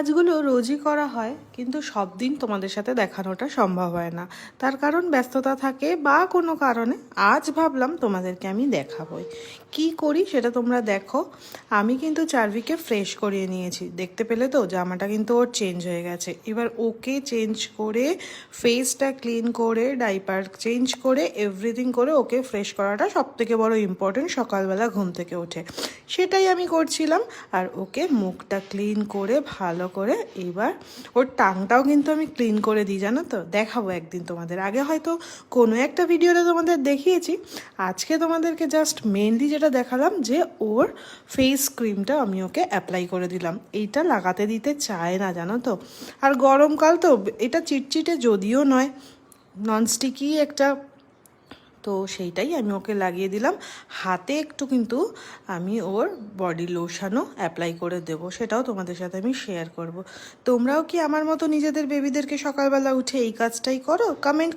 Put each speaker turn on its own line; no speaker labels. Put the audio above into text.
কাজগুলো রোজই করা হয়, কিন্তু সব দিন তোমাদের সাথে দেখানোটা সম্ভব হয় না। তার কারণ ব্যস্ততা থাকে বা কোনো কারণে। আজ ভাবলাম তোমাদেরকে আমি দেখাবই কি করি, সেটা তোমরা দেখো। আমি কিন্তু চার্ভিকে ফ্রেশ করিয়ে নিয়েছি, দেখতে পেলে তো জামাটা কিন্তু ওর চেঞ্জ হয়ে গেছে। এবার ওকে চেঞ্জ করে, ফেসটা ক্লিন করে, ডাইপার চেঞ্জ করে, এভরিথিং করে ওকে ফ্রেশ করাটা সবথেকে বড় ইম্পর্টেন্ট সকালবেলা ঘুম থেকে উঠে। সেটাই আমি করছিলাম। আর ওকে মুখটা ক্লিন করে ভালো করে, এবার ওর টাংটাও কিন্তু আমি ক্লিন করে দিই, জানো তো। দেখাবো একদিন তোমাদের, আগে হয়তো কোনো একটা ভিডিওতে তোমাদের দেখিয়েছি। আজকে তোমাদেরকে জাস্ট মেনলি যেটা দেখালাম, যে ওর ফেস ক্রিমটা আমি ওকে অ্যাপ্লাই করে দিলাম। এইটা লাগাতে দিতে চায় না, জানো তো। আর গরমকাল তো, এটা চিটচিটে যদিও নয়, ননস্টিকি একটা, তো সেইটাই আমি ওকে লাগিয়ে দিলাম। হাতে একটু কিন্তু আমি ওর বডি লোশনও অ্যাপ্লাই করে দেবো, সেটাও তোমাদের সাথে আমি শেয়ার করব। তোমরাও কি আমার মতো নিজেদের বেবিদেরকে সকালবেলা উঠে এই কাজটাই করো? কমেন্ট